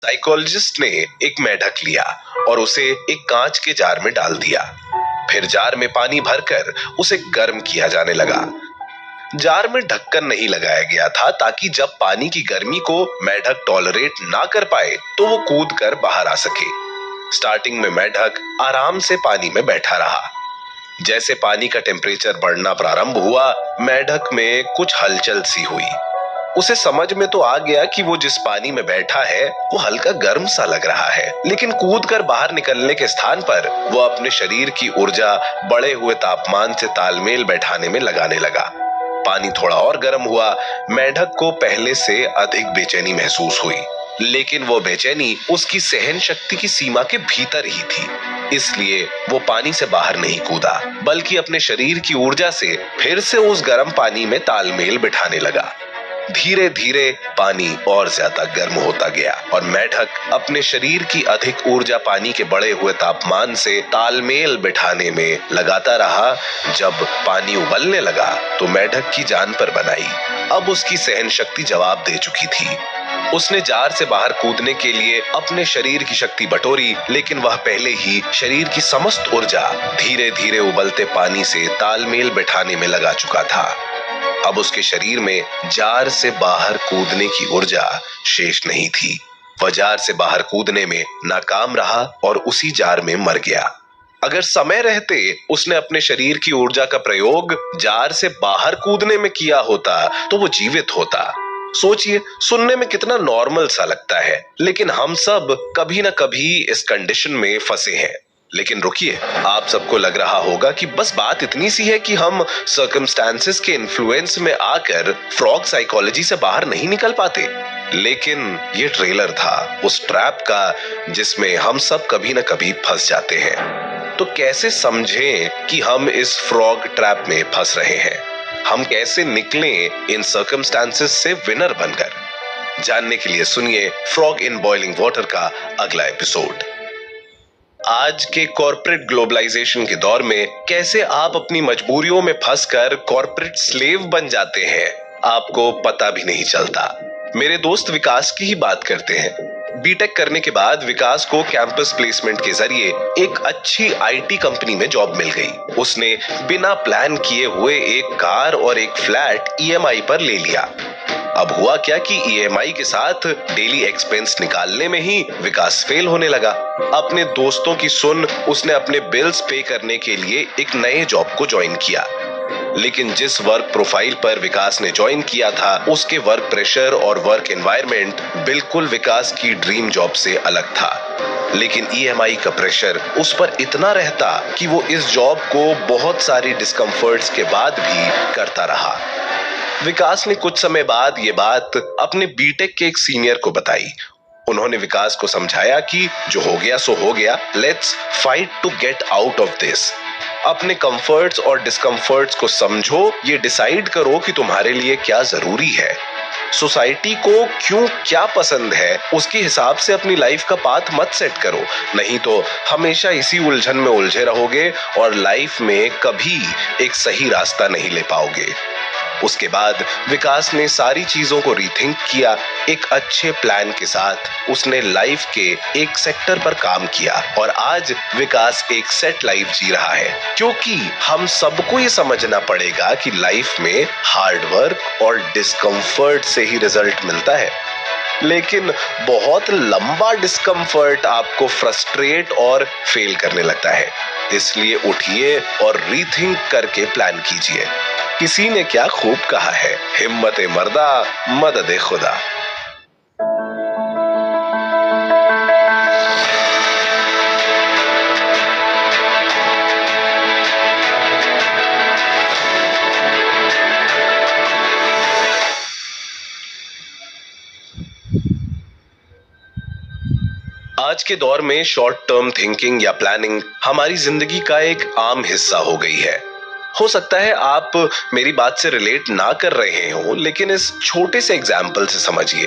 Psychologist ने एक मेंढक लिया और उसे एक कांच के जार में डाल दिया। फिर जार में पानी भरकर उसे गर्म किया जाने लगा। जार में ढक्कन नहीं लगाया गया था ताकि जब पानी की गर्मी को मेंढक टॉलरेट ना कर पाए तो वो कूद कर बाहर आ सके। स्टार्टिंग में मेंढक आराम से पानी में बैठा रहा। जैसे पानी का टेम्परेचर बढ़ना प्रारंभ हुआ, मेंढक में कुछ हलचल सी हुई। उसे समझ में तो आ गया कि वो जिस पानी में बैठा है वो हल्का गर्म सा लग रहा है, लेकिन कूदकर बाहर निकलने के स्थान पर वो अपने शरीर की ऊर्जा बढ़े हुए तापमान से तालमेल बैठाने में लगाने लगा। पानी थोड़ा और गर्म हुआ। मेंढक को पहले से अधिक बेचैनी महसूस हुई, लेकिन वो बेचैनी उसकी सहन शक्ति की सीमा के भीतर ही थी। इसलिए वो पानी से बाहर नहीं कूदा, बल्कि अपने शरीर की ऊर्जा से फिर से उस गर्म पानी में तालमेल बिठाने लगा। धीरे धीरे पानी और ज्यादा गर्म होता गया और मेंढक अपने शरीर की अधिक ऊर्जा पानी के बढ़े हुए तापमान से तालमेल बिठाने में लगाता रहा। जब पानी उबलने लगा तो मेंढक की जान पर बनाई। अब उसकी सहन शक्ति जवाब दे चुकी थी। उसने जार से बाहर कूदने के लिए अपने शरीर की शक्ति बटोरी, लेकिन वह पहले ही शरीर की समस्त ऊर्जा धीरे धीरे उबलते पानी से तालमेल बिठाने में लगा चुका था। अब उसके शरीर में जार से बाहर कूदने की ऊर्जा शेष नहीं थी। वह जार से बाहर कूदने में नाकाम रहा और उसी जार में मर गया। अगर समय रहते उसने अपने शरीर की ऊर्जा का प्रयोग जार से बाहर कूदने में किया होता तो वो जीवित होता। सोचिए, सुनने में कितना नॉर्मल सा लगता है, लेकिन हम सब कभी ना कभी इस कंडीशन में फंसे हैं। लेकिन रुकिए, आप सबको लग रहा होगा कि बस बात इतनी सी है कि हम सर्कमस्टांसेस के इन्फ्लुएंस में आकर फ्रॉग साइकोलॉजी से बाहर नहीं निकल पाते। लेकिन ये ट्रेलर था उस ट्रैप का जिसमें हम सब कभी ना कभी फंस जाते हैं। तो कैसे समझें कि हम इस फ्रॉग ट्रैप में फंस रहे हैं? हम कैसे निकलें इन सर्कमस्टांसेस से विनर बनकर? जानने के लिए सुनिए फ्रॉग इन बॉइलिंग वाटर का अगला एपिसोड। आज के कॉर्पोरेट ग्लोबलाइजेशन के दौर में कैसे आप अपनी मजबूरियों में फंसकर कॉर्पोरेट स्लेव बन जाते हैं, आपको पता भी नहीं चलता। मेरे दोस्त विकास की ही बात करते हैं। बीटेक करने के बाद विकास को कैंपस प्लेसमेंट के जरिए एक अच्छी आईटी कंपनी में जॉब मिल गई। उसने बिना प्लान किए हुए एक कार और एक फ्लैट ईएमआई पर ले लिया। अब हुआ क्या कि ईएमआई के साथ डेली एक्सपेंस निकालने में ही विकास फेल होने लगा। अपने दोस्तों की सुन उसने अपने बिल्स पे करने के लिए एक नए जॉब को ज्वाइन किया। लेकिन जिस वर्क प्रोफाइल पर विकास ने ज्वाइन किया था, उसके वर्क प्रेशर और वर्क एनवायरनमेंट बिल्कुल विकास की ड्रीम जॉब से अलग था। लेकिन ईएमआई का प्रेशर उस पर इतना रहता कि वो इस जॉब को बहुत सारी डिस्कम्फर्ट्स के बाद भी करता रहा। विकास ने कुछ समय बाद ये बात अपने बीटेक के एक सीनियर को बताई। उन्होंने विकास को समझाया कि जो हो गया सो हो गया, let's fight to get out of this. अपने कंफर्ट्स और डिस्कम्फर्ट्स को समझो, ये डिसाइड करो कि तुम्हारे लिए क्या जरूरी है। सोसाइटी को क्यों क्या पसंद है, उसके हिसाब से अपनी लाइफ का पाथ मत सेट करो, नहीं तो हमेशा इसी उलझन में उलझे रहोगे और लाइफ में कभी एक सही रास्ता नहीं ले पाओगे। उसके बाद विकास ने सारी चीजों को रीथिंक किया। एक अच्छे प्लान के साथ उसने लाइफ के एक सेक्टर पर काम किया और आज विकास एक सेट लाइफ जी रहा है। क्योंकि हम सबको ये समझना पड़ेगा कि लाइफ में हार्ड वर्क और डिस्कम्फर्ट से ही रिजल्ट मिलता है। लेकिन बहुत लंबा डिस्कम्फर्ट आपको फ्रस्ट्रेट और फेल करने लगता है। इसलिए उठिए और रीथिंक करके प्लान कीजिए। किसी ने क्या खूब कहा है, हिम्मते मर्दा मदद खुदा। आज के दौर में शॉर्ट टर्म थिंकिंग या प्लानिंग हमारी जिंदगी का एक आम हिस्सा हो गई है। हो सकता है आप मेरी बात से रिलेट ना कर रहे हो, लेकिन इस छोटे से एग्जाम्पल से समझिए।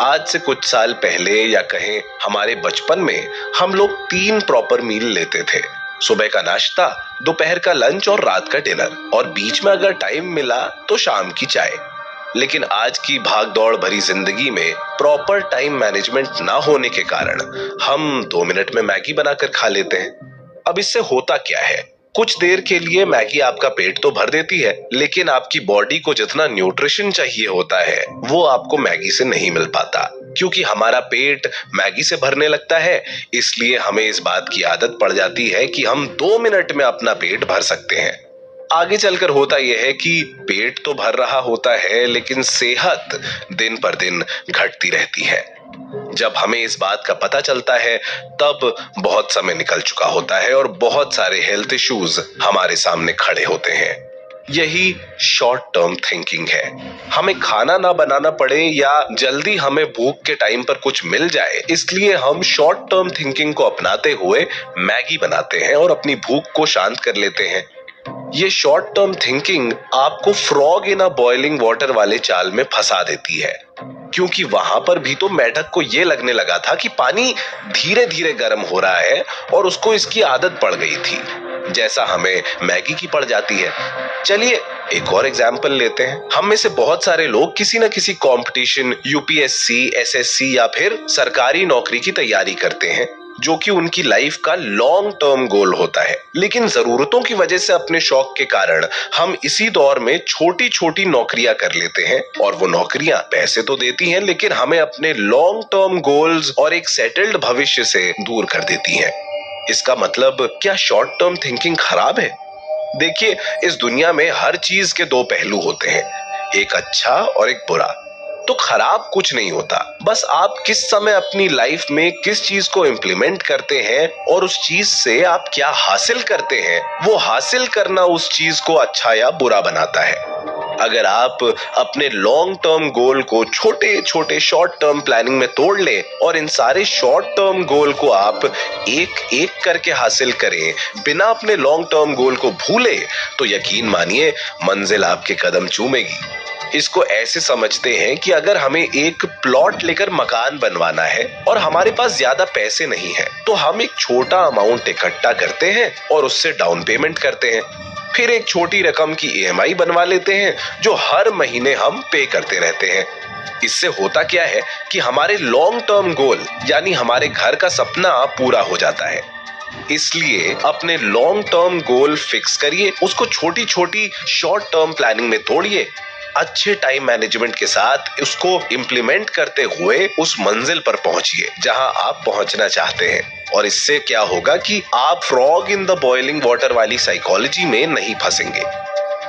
आज से कुछ साल पहले या कहें हमारे बचपन में हम लोग 3 प्रॉपर मील लेते थे। सुबह का नाश्ता, दोपहर का लंच और रात का डिनर, और बीच में अगर टाइम मिला तो शाम की चाय। लेकिन आज की भाग दौड़ भरी जिंदगी में प्रॉपर टाइम मैनेजमेंट ना होने के कारण हम 2 मिनट में मैगी बनाकर खा लेते हैं। अब इससे होता क्या है, कुछ देर के लिए मैगी आपका पेट तो भर देती है, लेकिन आपकी बॉडी को जितना न्यूट्रिशन चाहिए होता है वो आपको मैगी से नहीं मिल पाता, क्योंकि हमारा पेट मैगी से भरने लगता है। इसलिए हमें इस बात की आदत पड़ जाती है कि हम 2 मिनट में अपना पेट भर सकते हैं। आगे चलकर होता यह है कि पेट तो भर रहा होता है, लेकिन सेहत दिन पर दिन घटती रहती है। जब हमें इस बात का पता चलता है तब बहुत समय निकल चुका होता है और बहुत सारे हेल्थ इश्यूज हमारे सामने खड़े होते हैं। यही शॉर्ट टर्म थिंकिंग है। हमें खाना ना बनाना पड़े या जल्दी हमें भूख के टाइम पर कुछ मिल जाए, इसलिए हम शॉर्ट टर्म थिंकिंग को अपनाते हुए मैगी बनाते हैं और अपनी भूख को शांत कर लेते हैं। ये शॉर्ट टर्म थिंकिंग आपको frog in a boiling water वाले जाल में फंसा देती है, क्योंकि वहां पर भी तो मेढक को ये लगने लगा था कि पानी धीरे धीरे गर्म हो रहा है और उसको इसकी आदत पड़ गई थी, जैसा हमें मैगी की पड़ जाती है। चलिए एक और एग्जाम्पल लेते हैं। हम में से बहुत सारे लोग किसी न किसी कंपटीशन, यूपीएससी, एसएससी या फिर सरकारी नौकरी की तैयारी करते हैं, जो कि उनकी लाइफ का लॉन्ग टर्म गोल होता है। लेकिन जरूरतों की वजह से, अपने शौक के कारण हम इसी दौर में छोटी छोटी नौकरियां कर लेते हैं, और वो नौकरियां पैसे तो देती हैं लेकिन हमें अपने लॉन्ग टर्म गोल्स और एक सेटल्ड भविष्य से दूर कर देती हैं। इसका मतलब क्या शॉर्ट टर्म थिंकिंग खराब है? देखिए, इस दुनिया में हर चीज के दो पहलू होते हैं, एक अच्छा और एक बुरा। तो खराब कुछ नहीं होता, बस आप किस समय अपनी लाइफ में किस चीज को इम्प्लीमेंट करते हैं और उस चीज से आप क्या हासिल करते हैं, वो हासिल करना उस चीज को अच्छा या बुरा बनाता है। अगर आप अपने लॉन्ग टर्म गोल को छोटे छोटे शॉर्ट टर्म प्लानिंग में तोड़ लें और इन सारे शॉर्ट टर्म गोल को आप एक एक करके हासिल करें, बिना अपने लॉन्ग टर्म गोल को भूले, तो यकीन मानिए मंजिल आपके कदम चूमेगी। इसको ऐसे समझते हैं कि अगर हमें एक प्लॉट लेकर मकान बनवाना है और हमारे पास ज्यादा पैसे नहीं है, तो हम एक छोटा अमाउंट इकट्ठा करते हैं और उससे डाउन पेमेंट करते हैं। फिर एक छोटी रकम की ईएमआई बनवा लेते हैं जो हर महीने हम पे करते रहते हैं। इससे होता क्या है कि हमारे लॉन्ग टर्म गोल यानी हमारे घर का सपना पूरा हो जाता है। इसलिए अपने लॉन्ग टर्म गोल फिक्स करिए, उसको छोटी छोटी शॉर्ट टर्म प्लानिंग में तोड़िए, अच्छे टाइम मैनेजमेंट के साथ उसको इम्प्लीमेंट करते हुए उस मंजिल पर पहुंचिए जहां आप पहुंचना चाहते हैं। और इससे क्या होगा कि आप frog in the boiling water वाली साइकोलॉजी में नहीं फंसेंगे।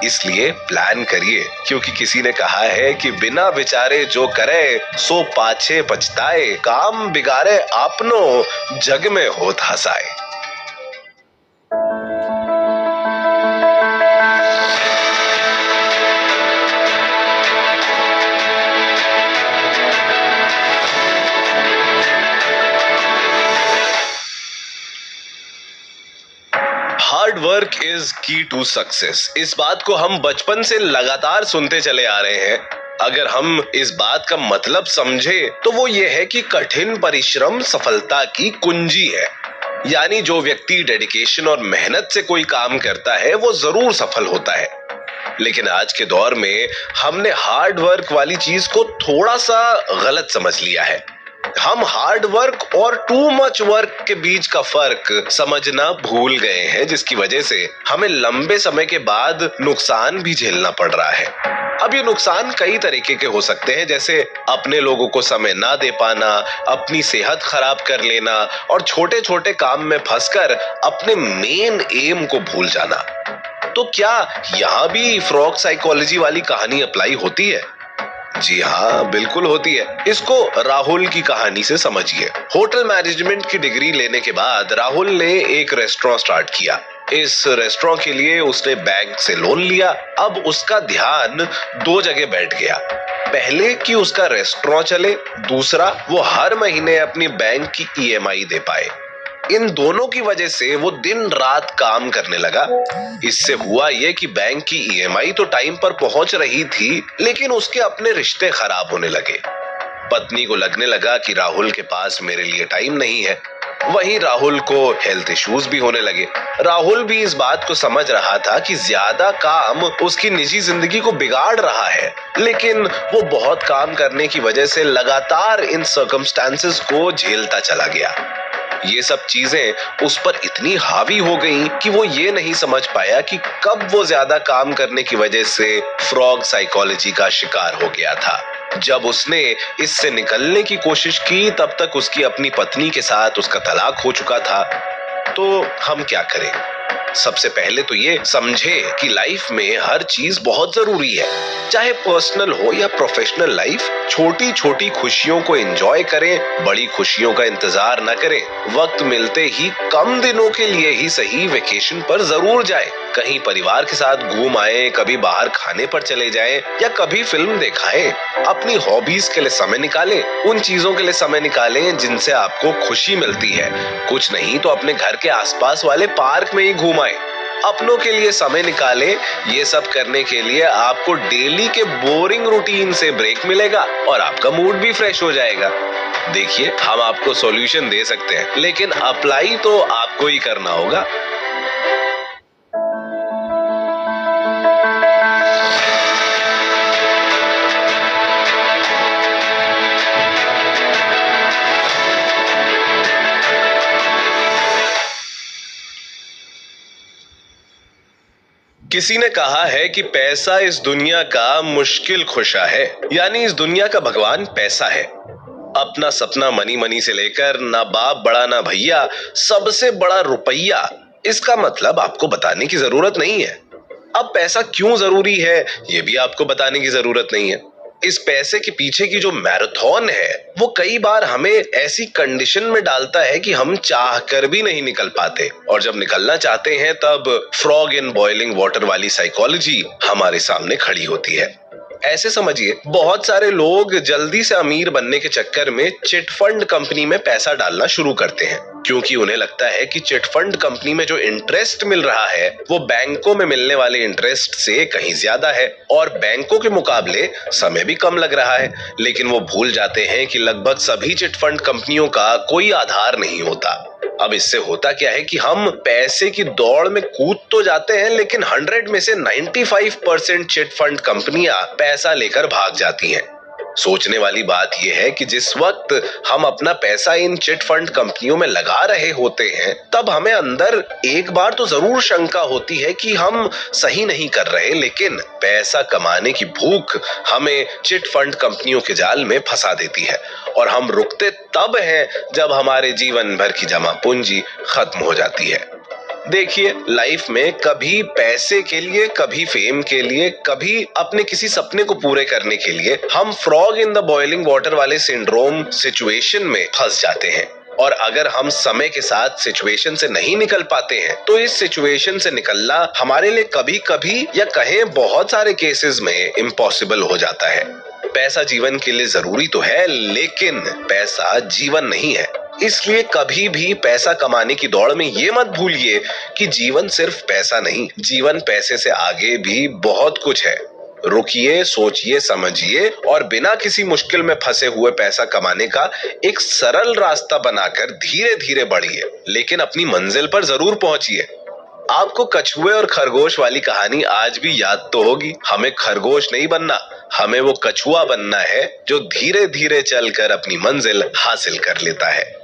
इसलिए प्लान करिए, क्योंकि किसी ने कहा है कि बिना विचारे जो करे सो पाछे पछताए, काम बिगाड़े आपनो जग में होत हंसाए। हार्ड वर्क इज की टू सक्सेस, इस बात को हम बचपन से लगातार सुनते चले आ रहे हैं। अगर हम इस बात का मतलब समझे तो वो ये है कि कठिन परिश्रम सफलता की कुंजी है। यानी जो व्यक्ति डेडिकेशन और मेहनत से कोई काम करता है वो जरूर सफल होता है। लेकिन आज के दौर में हमने हार्ड वर्क वाली चीज को थोड़ा सा गलत समझ लिया है। हम हार्ड वर्क और टू मच वर्क के बीच का फर्क समझना भूल गए हैं, जिसकी वजह से हमें लंबे समय के बाद नुकसान भी झेलना पड़ रहा है। अब ये नुकसान कई तरीके के हो सकते हैं, जैसे अपने लोगों को समय ना दे पाना, अपनी सेहत खराब कर लेना और छोटे छोटे काम में फंसकर अपने मेन एम को भूल जाना। तो क्या यहाँ भी फ्रॉग साइकोलॉजी वाली कहानी अप्लाई होती है? जी हाँ, बिल्कुल होती है। इसको राहुल की कहानी से समझिए। होटल मैनेजमेंट की डिग्री लेने के बाद राहुल ने एक रेस्टोरेंट स्टार्ट किया। इस रेस्टोरेंट के लिए उसने बैंक से लोन लिया। अब उसका ध्यान दो जगह बैठ गया, पहले कि उसका रेस्टोरेंट चले, दूसरा वो हर महीने अपनी बैंक की ईएमआई दे पाए। इन दोनों की वजह से वो दिन रात काम करने लगा। इससे हुआ ये कि बैंक की ईएमआई तो टाइम पर पहुंच रही थी, लेकिन उसके अपने रिश्ते खराब होने लगे। पत्नी को लगने लगा कि राहुल के पास मेरे लिए टाइम नहीं है, वहीं राहुल को हेल्थ इश्यूज भी होने लगे। राहुल भी इस बात को समझ रहा था कि ज्यादा काम उसकी निजी जिंदगी को बिगाड़ रहा है, लेकिन वो बहुत काम करने की वजह से लगातार इन सर्कमस्टांसेस को झेलता चला गया। ये सब चीजें उस पर इतनी हावी हो गईं कि वो ये नहीं समझ पाया कि कब वो ज्यादा काम करने की वजह से फ्रॉग साइकोलॉजी का शिकार हो गया था। जब उसने इससे निकलने की कोशिश की तब तक उसकी अपनी पत्नी के साथ उसका तलाक हो चुका था। तो हम क्या करें? सबसे पहले तो ये समझे कि लाइफ में हर चीज बहुत जरूरी है, चाहे पर्सनल हो या प्रोफेशनल लाइफ। छोटी छोटी खुशियों को एंजॉय करें, बड़ी खुशियों का इंतजार न करें। वक्त मिलते ही कम दिनों के लिए ही सही वेकेशन पर जरूर जाएं। कहीं परिवार के साथ घूम आए, कभी बाहर खाने पर चले जाएं या कभी फिल्म दिखाएं। अपनी हॉबीज के लिए समय निकालें, उन चीजों के लिए समय निकालें जिनसे आपको खुशी मिलती है। कुछ नहीं तो अपने घर के आसपास वाले पार्क में ही घूम आए। अपनों के लिए समय निकालें। ये सब करने के लिए आपको डेली के बोरिंग रूटीन से ब्रेक मिलेगा और आपका मूड भी फ्रेश हो जाएगा। देखिए, हम आपको सॉल्यूशन दे सकते हैं, लेकिन अप्लाई तो आपको ही करना होगा। किसी ने कहा है कि पैसा इस दुनिया का मुश्किल खुशा है, यानी इस दुनिया का भगवान पैसा है। अपना सपना मनी मनी से लेकर ना बाप बड़ा ना भैया, सबसे बड़ा रुपया। इसका मतलब आपको बताने की जरूरत नहीं है। अब पैसा क्यों जरूरी है ये भी आपको बताने की जरूरत नहीं है। इस पैसे के पीछे की जो मैराथन है वो कई बार हमें ऐसी कंडीशन में डालता है कि हम चाह कर भी नहीं निकल पाते, और जब निकलना चाहते हैं तब फ्रॉग इन बॉइलिंग वाटर वाली साइकोलॉजी हमारे सामने खड़ी होती है। ऐसे समझिए, बहुत सारे लोग जल्दी से अमीर बनने के चक्कर में चिट फंड कंपनी में पैसा डालना शुरू करते हैं, क्योंकि उन्हें लगता है कि चिट फंड कंपनी में जो इंटरेस्ट मिल रहा है वो बैंकों में मिलने वाले इंटरेस्ट से कहीं ज्यादा है और बैंकों के मुकाबले समय भी कम लग रहा है। लेकिन वो भूल जाते हैं कि लगभग सभी चिट फंड कंपनियों का कोई आधार नहीं होता। अब इससे होता क्या है कि हम पैसे की दौड़ में कूद तो जाते हैं, लेकिन 100 में से 95% चिट फंड कंपनियां पैसा लेकर भाग जाती हैं। सोचने वाली बात यह है कि जिस वक्त हम अपना पैसा इन चिट फंड कंपनियों में लगा रहे होते हैं तब हमें अंदर एक बार तो जरूर शंका होती है कि हम सही नहीं कर रहे, लेकिन पैसा कमाने की भूख हमें चिट फंड कंपनियों के जाल में फंसा देती है और हम रुकते तब हैं जब हमारे जीवन भर की जमा पूंजी खत्म हो जाती है। देखिए, लाइफ में कभी पैसे के लिए, कभी फेम के लिए, कभी अपने किसी सपने को पूरे करने के लिए हम frog in the boiling water वाले सिंड्रोम सिचुएशन में फंस जाते हैं। और अगर हम समय के साथ सिचुएशन से नहीं निकल पाते हैं तो इस सिचुएशन से निकलना हमारे लिए कभी कभी या कहें बहुत सारे केसेस में इम्पॉसिबल हो जाता है। पैसा जीवन के लिए जरूरी तो है, लेकिन पैसा जीवन नहीं है। इसलिए कभी भी पैसा कमाने की दौड़ में ये मत भूलिए कि जीवन सिर्फ पैसा नहीं, जीवन पैसे से आगे भी बहुत कुछ है। रुकिए, सोचिए, समझिए और बिना किसी मुश्किल में फंसे हुए पैसा कमाने का एक सरल रास्ता बनाकर धीरे धीरे बढ़िए, लेकिन अपनी मंजिल पर जरूर पहुंचिए। आपको कछुए और खरगोश वाली कहानी आज भी याद तो होगी। हमें खरगोश नहीं बनना, हमें वो कछुआ बनना है जो धीरे धीरे चलकर अपनी मंजिल हासिल कर लेता है।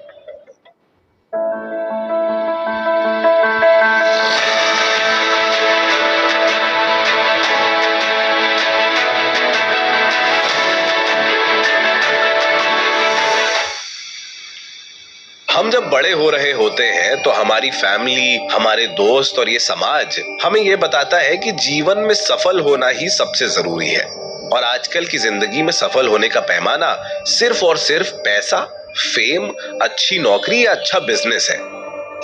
हम जब बड़े हो रहे होते हैं तो हमारी फैमिली, हमारे दोस्त और ये समाज हमें ये बताता है कि जीवन में सफल होना ही सबसे जरूरी है। और आजकल की जिंदगी में सफल होने का पैमाना सिर्फ और सिर्फ पैसा, फेम, अच्छी नौकरी या अच्छा बिजनेस है।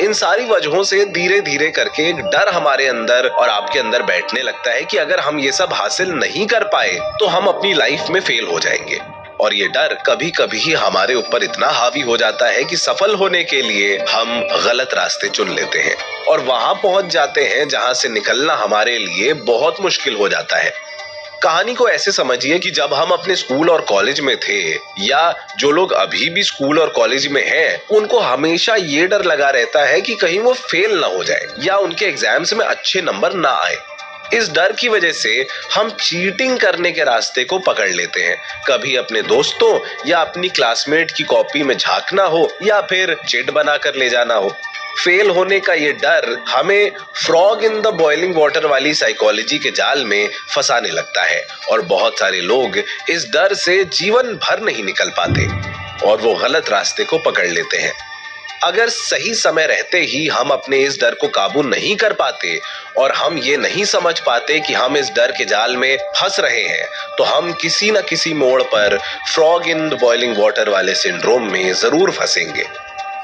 इन सारी वजहों से धीरे धीरे करके एक डर हमारे अंदर और आपके अंदर बैठने लगता है कि अगर हम ये सब हासिल नहीं कर पाए तो हम अपनी लाइफ में फेल हो जाएंगे। और ये डर कभी कभी हमारे ऊपर इतना हावी हो जाता है कि सफल होने के लिए हम गलत रास्ते चुन लेते हैं और वहां पहुंच जाते हैं जहां से निकलना हमारे लिए बहुत मुश्किल हो जाता है। कहानी को ऐसे समझिए कि जब हम अपने स्कूल और कॉलेज में थे, या जो लोग अभी भी स्कूल और कॉलेज में हैं, उनको हमेशा ये डर लगा रहता है कि कहीं वो फेल ना हो जाए या उनके एग्जाम्स में अच्छे नंबर ना आए। इस डर की वजह से हम चीटिंग करने के रास्ते को पकड़ लेते हैं। कभी अपने दोस्तों या अपनी क्लासमेट की कॉपी में झांकना हो या फिर चिट बनाकर ले जाना हो। फेल होने का ये डर हमें frog in the boiling water वाली साइकोलॉजी के जाल में फंसाने लगता है, और बहुत सारे लोग इस डर से जीवन भर नहीं निकल पाते और वो गलत रास्ते को पकड़ लेते हैं। अगर सही समय रहते ही हम अपने इस डर को काबू नहीं कर पाते और हम ये नहीं समझ पाते कि हम इस डर के जाल में फंस रहे हैं, तो हम किसी न किसी मोड़ पर frog in the boiling water वाले सिंड्रोम में जरूर फंसेंगे।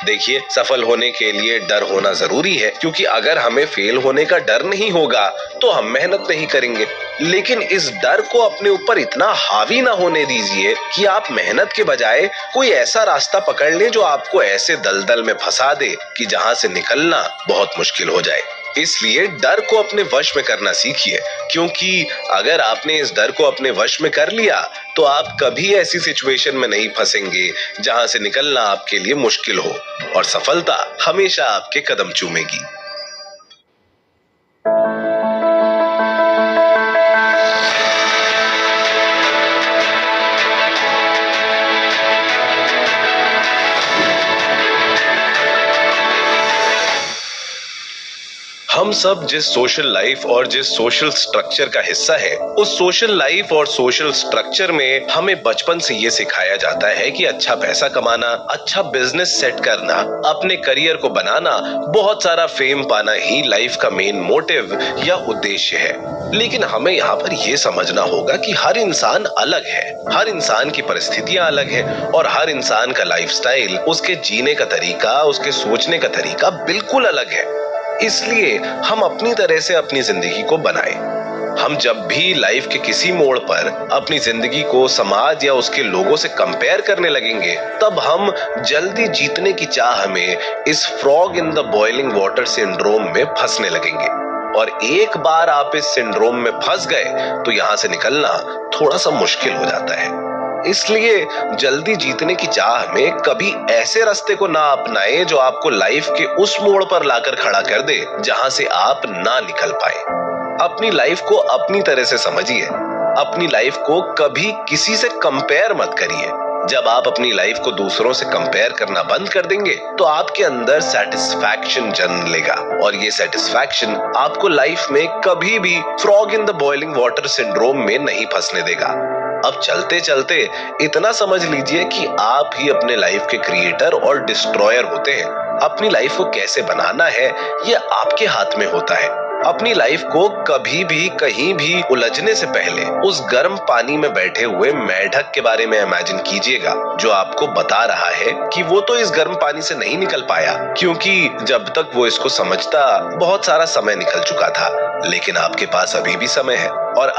देखिए, सफल होने के लिए डर होना जरूरी है, क्योंकि अगर हमें फेल होने का डर नहीं होगा तो हम मेहनत नहीं करेंगे। लेकिन इस डर को अपने ऊपर इतना हावी ना होने दीजिए कि आप मेहनत के बजाय कोई ऐसा रास्ता पकड़ लें जो आपको ऐसे दलदल में फंसा दे कि जहां से निकलना बहुत मुश्किल हो जाए। इसलिए डर को अपने वश में करना सीखिए, क्योंकि अगर आपने इस डर को अपने वश में कर लिया तो आप कभी ऐसी सिचुएशन में नहीं फंसेंगे जहां से निकलना आपके लिए मुश्किल हो, और सफलता हमेशा आपके कदम चूमेगी। हम सब जिस सोशल लाइफ और जिस सोशल स्ट्रक्चर का हिस्सा है, उस सोशल लाइफ और सोशल स्ट्रक्चर में हमें बचपन से ये सिखाया जाता है कि अच्छा पैसा कमाना, अच्छा बिजनेस सेट करना, अपने करियर को बनाना, बहुत सारा फेम पाना ही लाइफ का मेन मोटिव या उद्देश्य है। लेकिन हमें यहाँ पर यह समझना होगा कि हर इंसान अलग है, हर इंसान की परिस्थितियां अलग हैं और हर इंसान का लाइफस्टाइल, उसके जीने का तरीका, उसके सोचने का तरीका बिल्कुल अलग है। इसलिए हम अपनी तरह से अपनी जिंदगी को बनाएं। हम जब भी लाइफ के किसी मोड़ पर अपनी जिंदगी को समाज या उसके लोगों से कंपेयर करने लगेंगे, तब हम जल्दी जीतने की चाह में इस frog in the boiling water syndrome में फंसने लगेंगे। और एक बार आप इस सिंड्रोम में फंस गए तो यहां से निकलना थोड़ा सा मुश्किल हो जाता है। इसलिए जल्दी जीतने की चाह में कभी ऐसे रास्ते को ना अपनाएं जो आपको लाइफ के उस मोड़ पर लाकर खड़ा कर दे जहां से आप ना निकल पाए। अपनी लाइफ को अपनी तरह से समझिए। अपनी लाइफ को कभी किसी से कंपेयर मत करिए। जब आप अपनी लाइफ को दूसरों से कंपेयर करना बंद कर देंगे तो आपके अंदर सेटिस्फैक्शन जन्म लेगा, और ये सेटिस्फैक्शन आपको लाइफ में कभी भी frog in the boiling water syndrome में नहीं फंसने देगा। अब चलते चलते इतना समझ लीजिए कि आप ही अपने लाइफ के क्रिएटर और डिस्ट्रॉयर होते हैं। अपनी लाइफ को कैसे बनाना है ये आपके हाथ में होता है। अपनी लाइफ को कभी भी कहीं भी उलझने से पहले उस गर्म पानी में बैठे हुए मेढक के बारे में इमेजिन कीजिएगा, जो आपको बता रहा है कि वो तो इस गर्म पानी से नहीं निकल पाया, क्योंकि जब तक वो इसको समझता बहुत सारा समय निकल चुका था। लेकिन आपके पास अभी भी समय है, और